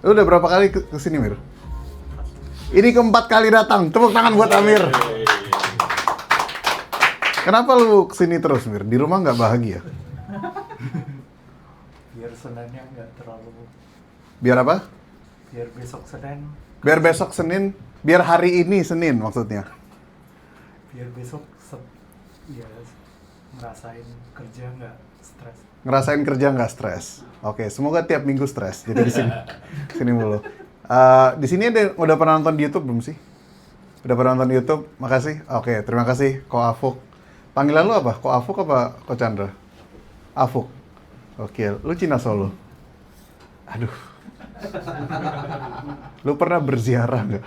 Lu udah berapa kali kesini, Mir? Ini keempat kali datang. Tepuk tangan buat Amir. Kenapa lu kesini terus, Mir? Di rumah nggak bahagia? Biar Seninnya nggak terlalu. Biar apa? Biar besok Senin. Biar besok Senin. Biar hari ini Senin maksudnya. Biar besok ya ngerasain kerja nggak stres. Ngerasain kerja nggak stres. Oke, semoga tiap minggu stres. Jadi di sini, sini mulu. Di sini udah pernah nonton di YouTube belum sih? Udah pernah nonton di YouTube? Makasih. Oke, terima kasih Ko Afuk. Panggilan lu apa? Ko Afuk apa Ko Chandra? Afuk. Oke, lu Cina Solo. Aduh. Lu pernah berziarah nggak?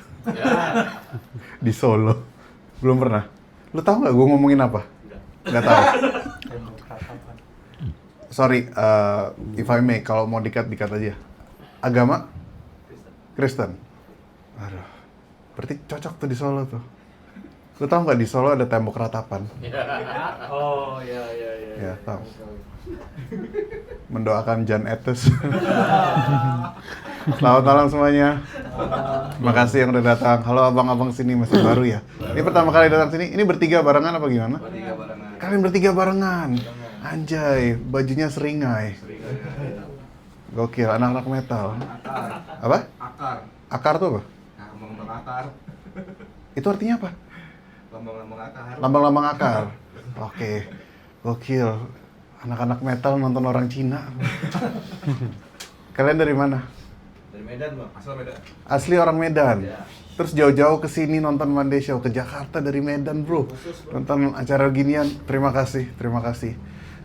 Di Solo? Belum pernah. Lu tahu nggak gue ngomongin apa? Nggak tahu. Sorry, if I may, kalau mau dikat aja. Agama? Kristen. Aduh, berarti cocok tuh di Solo tuh. Lu tahu nggak di Solo ada tembok ratapan? Oh, iya. Ya, tahu. Mendoakan Jan Etes. Selamat malam semuanya. Makasih yang udah datang. Halo abang-abang sini masih baru ya. Ini pertama kali datang sini. Ini bertiga barengan apa gimana? Bertiga barengan. Kalian bertiga barengan. Anjay, bajunya seringai. Gokil, anak-anak metal. Apa? Akar. Akar tuh apa? Lambang-lambang akar. Itu artinya apa? Lambang-lambang akar. Lambang-lambang akar. Oke. Gokil. Anak-anak metal nonton orang Cina. Kalian dari mana? Dari Medan, Bang. Asal Medan. Asli orang Medan. Ya. Terus jauh-jauh ke sini nonton Monday Show ke Jakarta dari Medan, Bro. Nonton acara ginian. Terima kasih, terima kasih.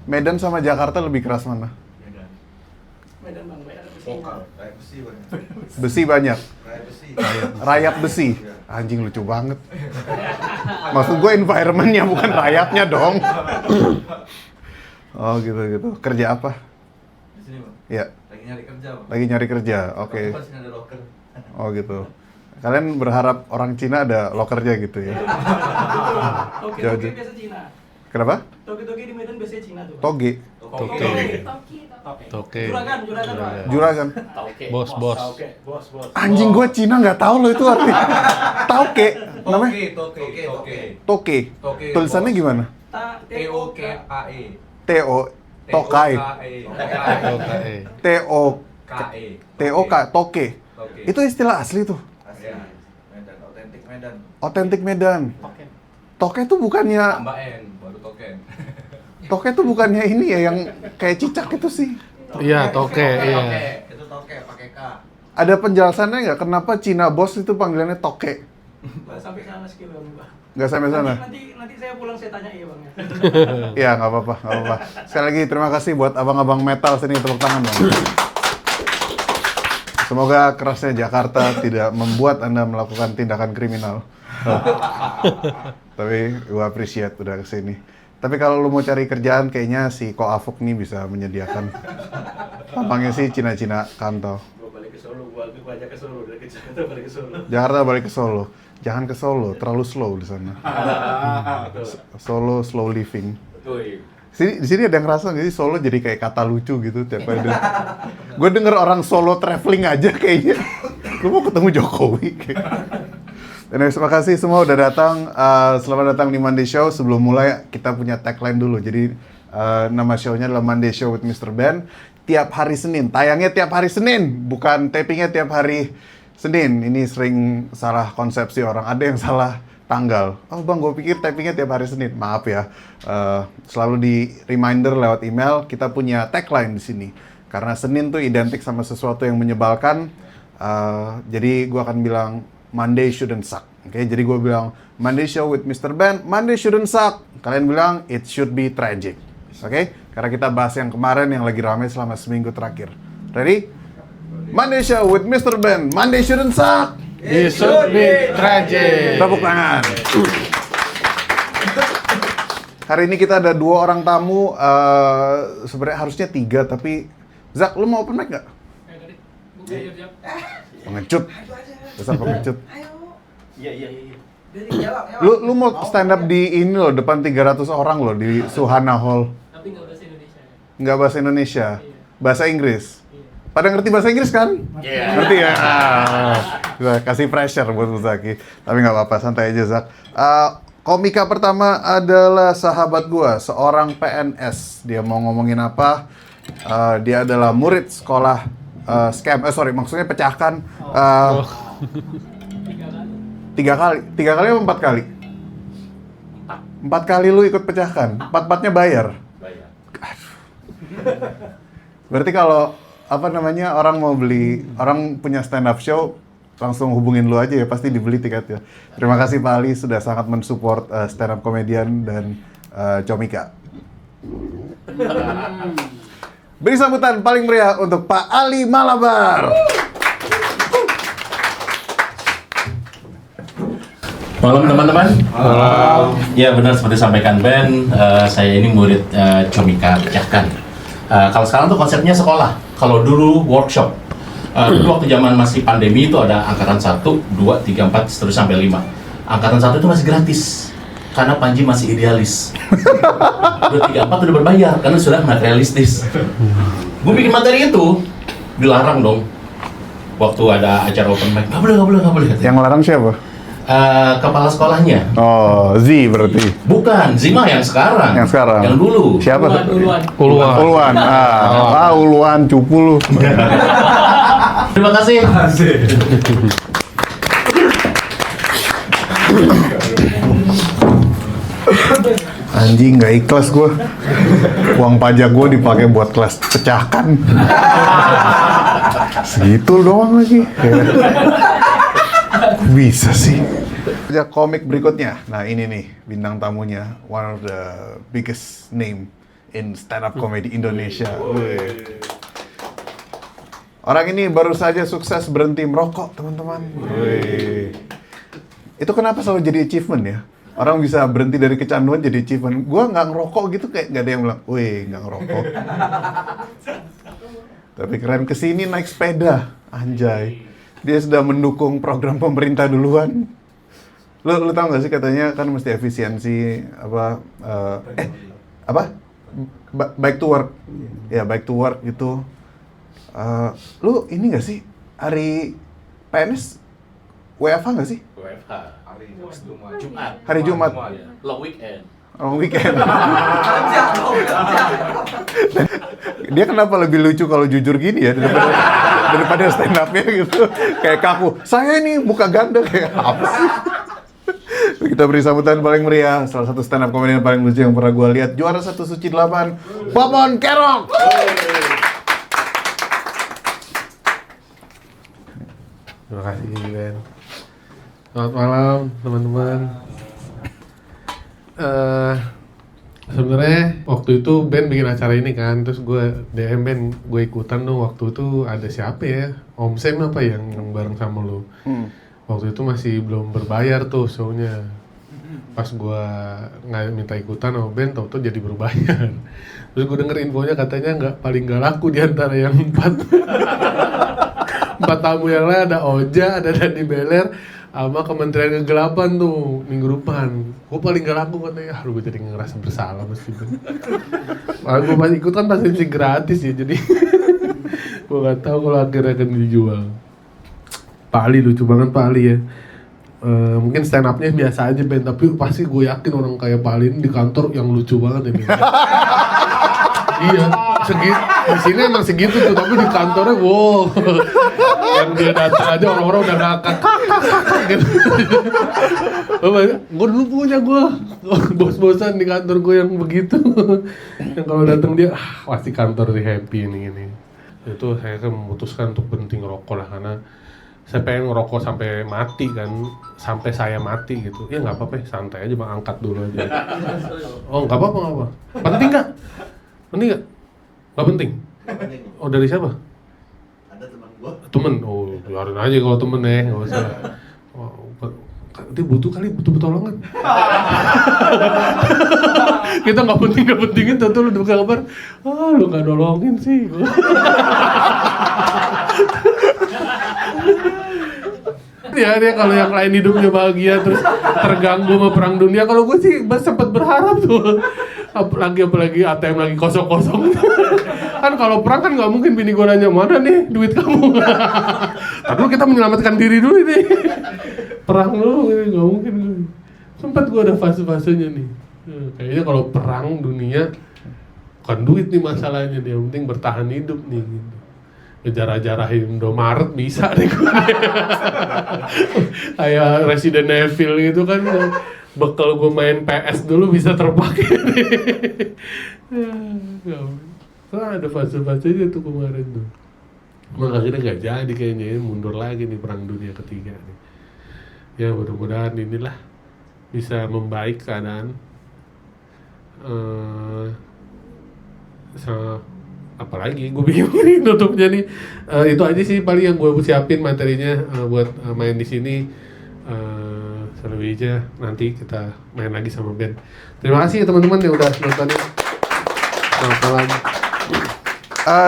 Medan sama Jakarta lebih keras mana? Medan. Medan bang, Medan Vokal. Kayak besi, Bang. Besi banyak. Kayak besi. Rayap besi. Anjing lucu banget. Maksud gue environment-nya bukan rayapnya dong. Oh gitu. Kerja apa? Di sini, Bang. Ya, Lagi nyari kerja, Bang. lagi nyari kerja. Oke. Pas sini ada loker. Oh gitu. Kalian berharap orang Cina ada lokernya gitu ya? Jauh. Toge biasa Cina. Kenapa? Toge di Medan biasanya Cina tuh. Bang. Toge. Toke. Toke. Juragan Bang. Juragan. Bos. Bos. Anjing gue Cina nggak tahu loh itu arti. Tauke. Namanya? Toke. Toke. Tulisannya gimana? T-O-K-A-E. T-O. Tokai. Toke. T-O. K-E. T-O-K. Toke. Toke. Itu istilah asli tuh. Asli. Medan, otentik Medan. Otentik Medan. Toke tuh bukannya Tambah N, baru token. Toke tuh bukannya ini ya yang kayak cicak itu sih. Iya, toke, iya. Itu toke pakai K. Ada penjelasannya nggak kenapa Cina bos itu panggilannya Toke? Nggak sampai sana skill bang. Nggak sampai sana. Nanti saya pulang saya tanya ya bang ya. Iya nggak apa-apa. Sekali lagi terima kasih buat abang-abang metal sini, tepuk tangan dong. Semoga kerasnya Jakarta tidak membuat Anda melakukan tindakan kriminal. Tapi gue appreciate udah kesini. Tapi kalau lu mau cari kerjaan kayaknya si Ko Afuk nih bisa menyediakan. Tampangnya sih Cina-Cina kantor. Gua balik ke Solo, gua ajak ke Solo dari Jakarta balik ke Solo. Jakarta balik ke Solo. Jangan ke Solo, terlalu slow di sana. Solo slow living. Di sini ada yang ngerasa nggak sih Solo jadi kayak kata lucu gitu tiap kali. Gue denger orang Solo traveling aja kayaknya. Lu mau ketemu Jokowi kayak. Dan terima kasih semua udah datang. Selamat datang di Monday Show. Sebelum mulai kita punya tagline dulu. Jadi nama show-nya adalah Monday Show with Mr. Ben. Tiap hari Senin. Tayangnya tiap hari Senin. Bukan tapingnya tiap hari Senin. Ini sering salah konsepsi orang. Ada yang salah tanggal. Oh bang, gue pikir tapingnya tiap hari Senin. Maaf ya. Selalu di reminder lewat email. Kita punya tagline di sini. Karena Senin tuh identik sama sesuatu yang menyebalkan. Jadi gue akan bilang Monday shouldn't suck. Oke, jadi gue bilang Monday Show with Mr. Ben, Monday shouldn't suck. Kalian bilang it should be tragic. Oke? Karena kita bahas yang kemarin yang lagi ramai selama seminggu terakhir. Ready? Monday Show with Mr. Ben, Monday shouldn't suck. It should be tragic. Tepuk tangan. Hari ini kita ada 2 orang tamu. Sebenarnya harusnya 3, tapi Zak, lu mau open mic nggak? Pengecut. Dasar pengecut. Iya. Lu mau stand up di ini loh, depan 300 orang loh di Suhana Hall. Tapi nggak bahasa Indonesia ya? Nggak bahasa Indonesia, bahasa Inggris. Pada ngerti bahasa Inggris kan? Iya. Ngerti ya? Gua kasih pressure buat Musaki. Tapi nggak apa-apa, santai aja Zak. Komika pertama adalah sahabat gua, seorang PNS. Dia mau ngomongin apa? Dia adalah murid sekolah maksudnya pecahkan. Tiga kali apa 4 kali? 4 kali lu ikut pecahkan, 4-4-nya bayar. Berarti kalau orang punya stand up show, langsung hubungin lu aja ya, pasti dibeli tiketnya. Terima kasih Pak Ali sudah sangat mensupport stand up comedian dan Comika. Beri sambutan paling meriah untuk Pak Ali Malabar. Malam teman-teman. Ya benar seperti sampaikan Ben, saya ini murid Comika Pecahkan. Kalau sekarang tuh konsepnya sekolah. Kalau dulu workshop. Dulu waktu zaman masih pandemi itu ada angkatan 1, 2, 3, 4, terus sampai 5. Angkatan 1 itu masih gratis. Karena Panji masih idealis. 2, 3, 4 udah berbayar karena sudah materialistis. Gue bikin materi itu dilarang dong. Waktu ada acara open mic, nggak boleh. Yang larang siapa? Kepala sekolahnya. Oh, Z berarti. Bukan, Zima yang sekarang. Yang sekarang. Yang dulu. Siapa? Uluan. Uluan. Uluan cupu lu. Terima kasih. Anjing, nggak ikhlas gue. Uang pajak gue dipakai buat kelas pecahkan. Segitu doang lagi. Bisa sih. Komik berikutnya. Nah ini nih bintang tamunya, one of the biggest name in stand up comedy Indonesia. Wih. Orang ini baru saja sukses berhenti merokok, teman-teman. Wih. Itu kenapa selalu jadi achievement ya? Orang bisa berhenti dari kecanduan jadi achievement. Gua nggak ngerokok gitu, kayak nggak ada yang bilang, wih nggak ngerokok. Tapi keren, kesini naik sepeda, anjay. Dia sudah mendukung program pemerintah duluan. Lu tau nggak sih katanya kan mesti efisiensi bike to work. Ya bike to work gitu. Lu ini nggak sih hari PNS WFH nggak sih? WFH. Jumat. Hari Jumat. Long weekend. Long weekend. Dia kenapa lebih lucu kalau jujur gini ya daripada stand up-nya gitu. Kayak kaku. Saya ini muka ganda kayak apa sih? Kita beri sambutan paling meriah, salah satu stand up comedian paling lucu yang pernah gue lihat, juara 1 Suci 8, Popon Kerok. Terima kasih Ben. Selamat malam teman-teman. Sebenarnya waktu itu Ben bikin acara ini kan, terus gue DM Ben, gue ikutan dong. Waktu itu ada siapa ya, Om Sam apa yang bareng sama lu. Waktu itu masih belum berbayar tuh show-nya. Pas gue nggak minta ikutan sama Ben, tau-tau jadi berbayar. Terus gue denger infonya katanya paling nggak laku di antara yang 4 tamu yang lain, ada Oja, ada Dani Beler, sama Kementerian Kegelapan tuh minggu depan. Gue paling gak laku katanya, gue jadi ngerasa bersalah mesti. Malah gue pas ikut kan pasti gratis ya, jadi gue gak tahu kalau akhirnya akan dijual. Pak Ali lucu banget Pak Ali ya. Mungkin stand up-nya biasa aja Ben, tapi pasti gue yakin orang kayak Pak Ali ini di kantor yang lucu banget ya Ben. Iya, di sini emang segitu tuh, tapi di kantornya wow. Yang dia datang aja orang-orang udah ngakak gitu. Gue dulu punya bos-bosan di kantor gue yang begitu. Yang kalau datang dia, pasti kantor dia happy ini. Itu saya kan memutuskan untuk berhenti ngerokok lah, karena saya pengen ngerokok sampai mati kan, sampai saya mati gitu. Ya nggak apa-apa, santai aja bang, angkat dulu aja. Oh nggak apa-apa. Penting nggak? Penting nggak? Nggak penting. Oh dari siapa? Ada teman gua. Temen? Oh biarin aja kalau temen ya, nggak usah. Dia butuh pertolongan. Kita nggak pentingin, tentu lu udah kabar. Lu nggak nolongin sih. Dia kalau yang lain hidupnya bahagia terus terganggu sama perang dunia, kalau gue sih sempat berharap tuh. Apalagi ATM lagi kosong-kosong. Kan kalau perang kan nggak mungkin bini gue nanya mana nih duit kamu. Tapi kita menyelamatkan diri dulu nih. Perang dulu nggak mungkin. Sempat gue ada fase-fasenya nih. Kayaknya kalau perang dunia bukan duit nih masalahnya, dia yang penting bertahan hidup nih. Gitu. Ngejarah-jarahin Indomaret bisa deh gue. Kayak Resident Evil gitu kan, bekal gue main PS dulu bisa terpakai nih. Soalnya ada fase-fasenya tuh kemarin tuh. Emang akhirnya gak jadi kayaknya, mundur lagi nih perang dunia ketiga nih. Ya mudah-mudahan inilah bisa membaik keadaan. Apalagi gue bingung nih nutupnya nih. Itu aja sih paling yang gue siapin materinya buat main di sini. Selebihnya nanti kita main lagi sama Ben. Terima kasih ya teman-teman yang udah nontonin. Selamat malam.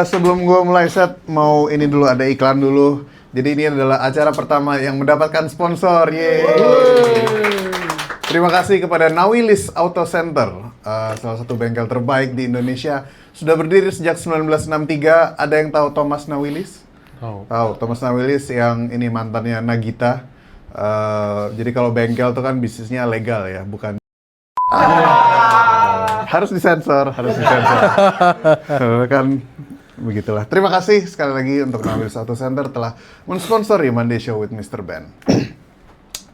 Sebelum gue mulai set, mau ini dulu, ada iklan dulu. Jadi ini adalah acara pertama yang mendapatkan sponsor. Yeay. Terima kasih kepada Nawilis Auto Center, salah satu bengkel terbaik di Indonesia. Sudah berdiri sejak 1963. Ada yang tahu Thomas Nawilis? Tahu Thomas Nawilis yang ini mantannya Nagita. Jadi kalau bengkel tuh kan bisnisnya legal ya, bukan. Harus disensor. Kan begitulah. Terima kasih sekali lagi untuk Nawilis Auto Center telah mensponsori Monday Show with Mr. Ben.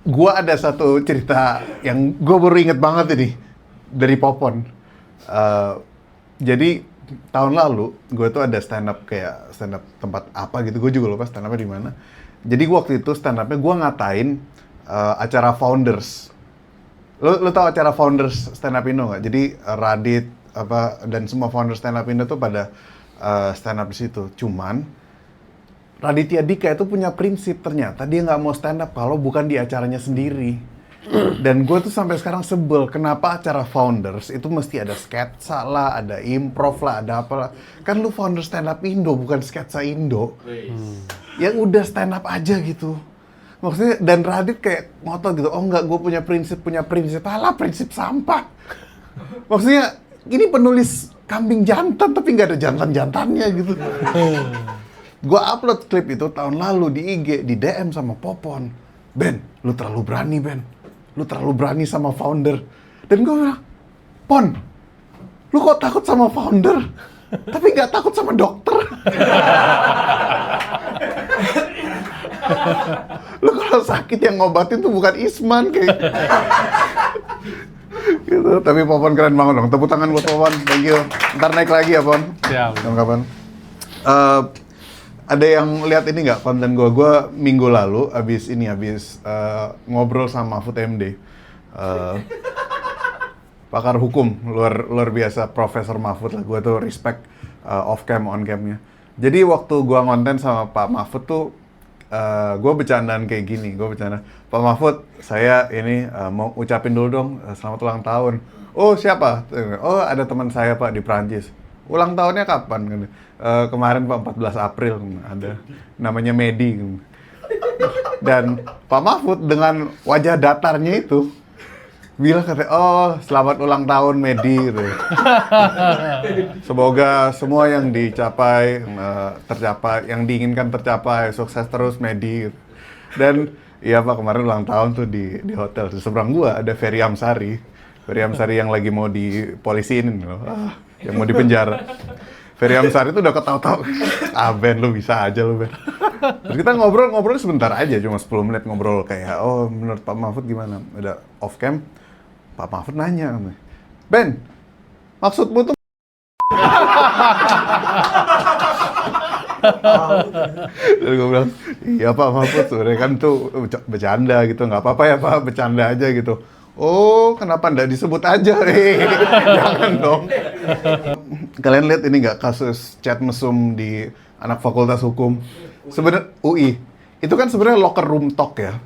Gua ada satu cerita yang gue baru inget banget ini dari Popon. Jadi tahun lalu gue tuh ada stand up tempat apa gitu, gue juga lupa stand upnya di mana. Jadi waktu itu stand upnya gue ngatain acara Founders. Lo tau acara Founders stand up Indo nggak? Jadi Radit dan semua Founders stand up Indo tuh pada stand up di situ. Cuman Raditya Dika itu punya prinsip, ternyata dia nggak mau stand up kalau bukan di acaranya sendiri. Dan gue tuh sampai sekarang sebel, kenapa acara Founders itu mesti ada sketsa lah, ada improv lah, ada apalah. Kan lu Founders stand up Indo, bukan sketsa Indo. Yang udah stand up aja gitu. Maksudnya, dan Radit kayak ngotot gitu, oh enggak, gue punya prinsip. Alah, prinsip sampah. Maksudnya, ini penulis kambing jantan, tapi nggak ada jantan-jantannya gitu. Gue upload klip itu tahun lalu di IG, di DM sama Popon. Ben, lu terlalu berani, Ben. Lu terlalu berani sama founder. Dan gue bilang, Pon, lu kok takut sama founder? Tapi nggak takut sama dokter? Lu kalau sakit yang ngobatin tuh bukan Isman kayak gitu. Tapi Popon keren banget dong. Tepuk tangan buat Popon. Thank you. Ntar naik lagi ya, Pon. Siap. Kapan? Ada yang lihat ini nggak konten gue? Gue minggu lalu abis ngobrol sama Mahfud MD, pakar hukum luar biasa, Profesor Mahfud lah. Gue tuh respect off cam on camnya. Jadi waktu gue ngonten sama Pak Mahfud tuh, gue bercandaan kayak gini. Gue bercanda, Pak Mahfud, saya ini mau ucapin dulu dong selamat ulang tahun. Oh siapa? Oh ada teman saya Pak di Prancis. Ulang tahunnya kapan? Kemarin Pak 14 April ada, namanya Medi. Dan Pak Mahfud dengan wajah datarnya itu bilang katanya, oh selamat ulang tahun Medi gitu. Semoga semua yang dicapai tercapai, yang diinginkan tercapai, sukses terus Medi. Dan iya Pak, kemarin ulang tahun tuh di hotel. Di seberang gua ada Ferry Amsari yang lagi mau dipolisiin loh. Yang mau dipenjara. Ferry Amsari itu udah ketawa-tawa. Ben, lu bisa aja lu, Ben. Terus kita ngobrol sebentar aja, cuma 10 menit ngobrol kayak, oh menurut Pak Mahfud gimana? Udah off cam, Pak Mahfud nanya, Ben, maksudmu tuh dan gue bilang, iya Pak Mahfud, sebenarnya kan tuh bercanda gitu, nggak apa-apa ya Pak, bercanda aja gitu. Oh, kenapa nggak disebut aja? Jangan dong. Kalian lihat ini nggak kasus chat mesum di anak Fakultas Hukum? Sebenarnya UI, itu kan sebenarnya locker room talk ya.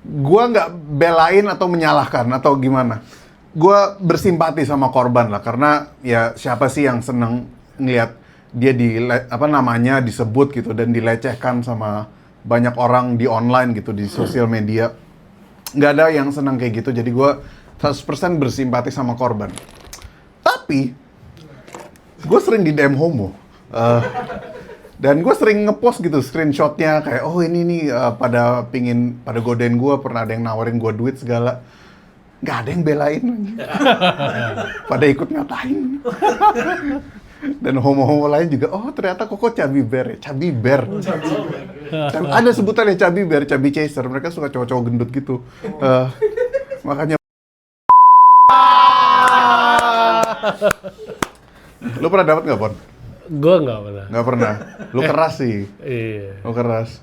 Gua nggak belain atau menyalahkan atau gimana. Gua bersimpati sama korban lah, karena ya siapa sih yang seneng ngeliat dia namanya disebut gitu dan dilecehkan sama banyak orang di online gitu, di sosial media. Nggak ada yang senang kayak gitu, jadi gue 100% bersimpati sama korban. Tapi gue sering di DM homo. Dan gue sering ngepost gitu screenshotnya kayak oh ini nih pada godain gue, pernah ada yang nawarin gue duit segala. Nggak ada yang belain. Pada ikut ngatain. Dan homo-homo lain juga, oh ternyata Koko cabi bear ya, cabi bear. Ada sebutannya cabi bear, cabi chaser. Mereka suka cowok-cowok gendut gitu. Makanya lu pernah dapat nggak, Pon? Gue nggak pernah. Nggak pernah. Lu keras sih. Iya. Lu keras.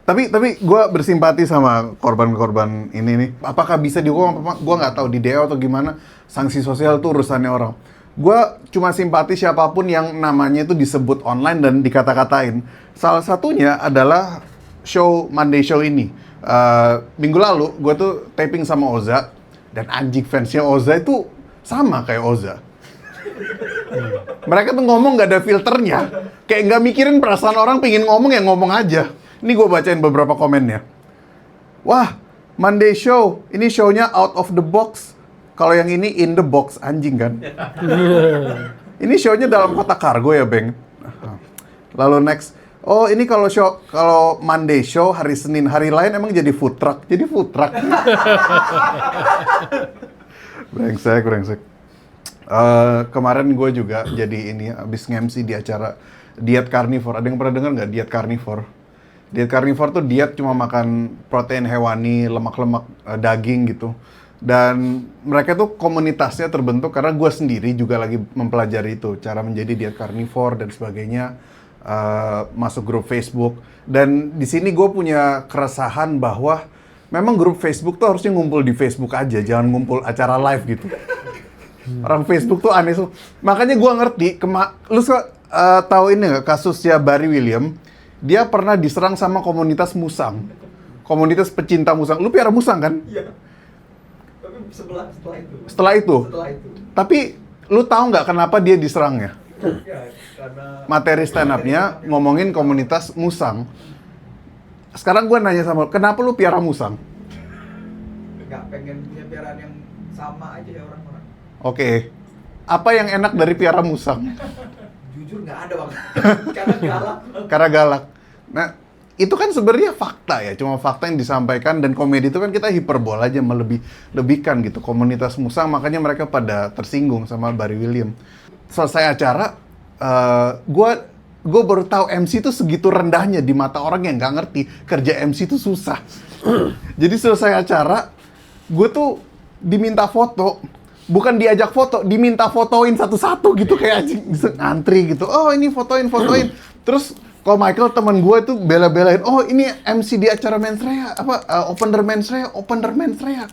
Tapi gue bersimpati sama korban-korban ini nih. Apakah bisa dihukum? Gue nggak tahu di DO atau gimana. Sanksi sosial tuh urusannya orang. Gue cuma simpati siapapun yang namanya itu disebut online dan dikata-katain. Salah satunya adalah Monday Show ini. Minggu lalu gue tuh taping sama Oza. Dan anjing fansnya Oza itu sama kayak Oza. Mereka tuh ngomong nggak ada filternya. Kayak nggak mikirin perasaan orang, pengen ngomong ya ngomong aja. Ini gue bacain beberapa komennya. Wah, Monday Show. Ini show-nya out of the box. Kalau yang ini in the box, anjing kan? Ini show-nya dalam kotak kargo ya, Beng? Lalu next. Oh, ini kalau Monday Show, hari Senin, hari lain emang jadi food truck. Jadi food truck. Brengsek. Kemarin gue juga jadi ini, abis nge-MC di acara diet carnivore. Ada yang pernah dengar nggak diet carnivore? Diet carnivore tuh diet cuma makan protein hewani, lemak-lemak, daging gitu. Dan mereka tuh komunitasnya terbentuk karena gue sendiri juga lagi mempelajari itu. Cara menjadi diet carnivore dan sebagainya. Masuk grup Facebook. Dan di sini gue punya keresahan bahwa memang grup Facebook tuh harusnya ngumpul di Facebook aja. Jangan ngumpul acara live gitu. Orang Facebook tuh aneh. Makanya gue ngerti, lu tahu ini nggak kasusnya Barry William? Dia pernah diserang sama komunitas musang. Komunitas pecinta musang. Lu piara musang kan? Iya. Tapi Setelah itu? Tapi lu tahu nggak kenapa dia diserangnya? Ya, karena Materi stand up-nya ngomongin komunitas musang. Sekarang gue nanya sama lu, kenapa lu piara musang? nggak pengen punya piaraan yang sama aja ya orang-orang. Oke. Apa yang enak dari piara musang? Jujur nggak ada bang. Karena galak. Karena galak. Nah, itu kan sebenarnya fakta ya, cuma fakta yang disampaikan, dan komedi itu kan kita hiperbol aja, melebihkan gitu. Komunitas musang, makanya mereka pada tersinggung sama Barry William. Selesai acara, gue baru tahu MC itu segitu rendahnya di mata orang yang nggak ngerti kerja MC itu susah. Jadi selesai acara, gue tuh diminta foto, bukan diajak foto, diminta fotoin satu-satu gitu, kayak anjing ngantri gitu. Oh ini fotoin. Terus kalau Michael teman gue tuh bela-belain, oh ini MC di acara Mens Rea, opener Mens Rea.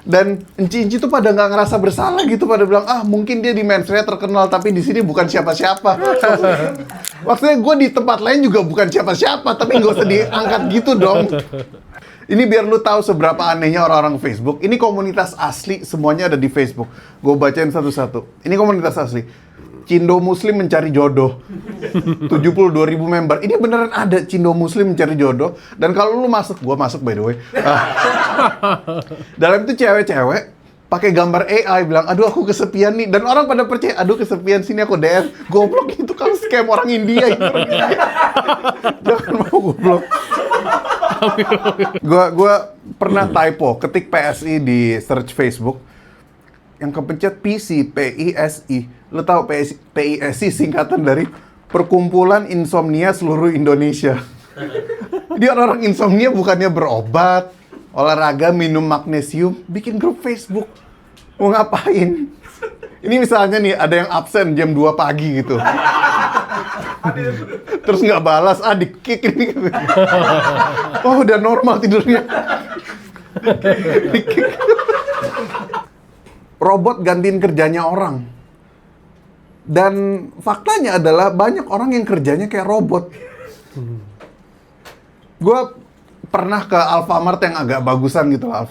Dan enci-enci tuh pada nggak ngerasa bersalah gitu, pada bilang, mungkin dia di Mens Rea terkenal, tapi di sini bukan siapa-siapa. Maksudnya gue di tempat lain juga bukan siapa-siapa, tapi nggak usah diangkat gitu dong. Ini biar lu tahu seberapa anehnya orang-orang Facebook. Ini komunitas asli, semuanya ada di Facebook. Gue bacain satu-satu. Ini komunitas asli. Cindo Muslim mencari jodoh. 72.000 member. Ini beneran ada Cindo Muslim mencari jodoh. Dan kalau lu masuk, gua masuk by the way. Dalam itu cewek-cewek pakai gambar AI bilang, aduh aku kesepian nih. Dan orang pada percaya, aduh kesepian, sini aku DM. Goblok, itu kan scam orang India. Jangan mau goblok. Gua pernah typo, ketik PSI di search Facebook. Yang kepencet PISI. Lo tau PISI singkatan dari Perkumpulan Insomnia Seluruh Indonesia. Jadi orang-orang insomnia bukannya berobat, olahraga, minum magnesium, bikin grup Facebook. Mau ngapain? Ini misalnya nih, ada yang absen jam 2 pagi gitu. Terus nggak balas, di-kick ini. Oh, udah normal tidurnya. Di-kick. Robot gantiin kerjanya orang. Dan faktanya adalah banyak orang yang kerjanya kayak robot. Gue pernah ke Alfamart yang agak bagusan gitu lah,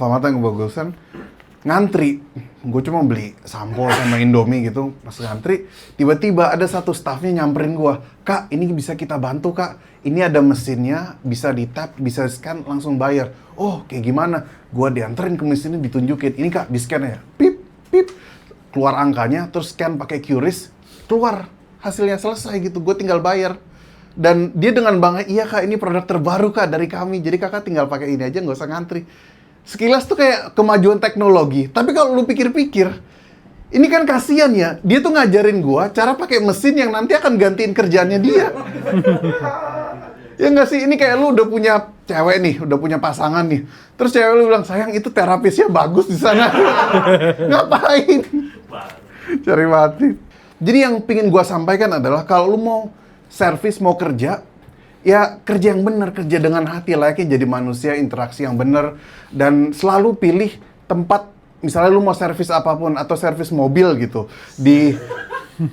ngantri. Gue cuma beli sampo sama Indomie gitu, pas ngantri, tiba-tiba ada satu staffnya nyamperin gue, Kak, ini bisa kita bantu Kak, ini ada mesinnya, bisa di-tap, bisa scan, langsung bayar. Oh, kayak gimana? Gue dianterin ke mesinnya, ditunjukin, ini Kak, di-scan ya, pip, keluar angkanya, terus scan pakai QRIS, keluar hasilnya selesai gitu, gue tinggal bayar. Dan dia dengan bangga, iya kak ini produk terbaru kak dari kami, jadi kakak tinggal pakai ini aja nggak usah ngantri. Sekilas tuh kayak kemajuan teknologi, tapi kalau lu pikir-pikir, ini kan kasihan ya, dia tuh ngajarin gua cara pakai mesin yang nanti akan gantiin kerjaannya dia. Ya nggak sih, ini kayak lu udah punya cewek nih, udah punya pasangan nih, terus cewek lu bilang, sayang itu terapisnya bagus di sana. Ngapain? Cari mati. Jadi yang pingin gua sampaikan adalah kalau lu mau servis, mau kerja, ya kerja yang benar, kerja dengan hati, layaknya jadi manusia, interaksi yang benar, dan selalu pilih tempat, misalnya lu mau servis apapun atau servis mobil gitu, di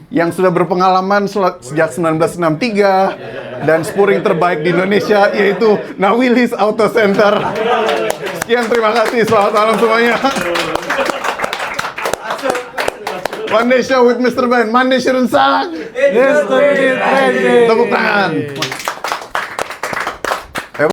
yang sudah berpengalaman sejak 1963 dan spuring terbaik di Indonesia, yaitu Nawilis Auto Center. Sekian, terima kasih, selamat malam semuanya. Monday Show with Mr. Ben, Monday shouldn't suck. Yes, Tepuk tangan.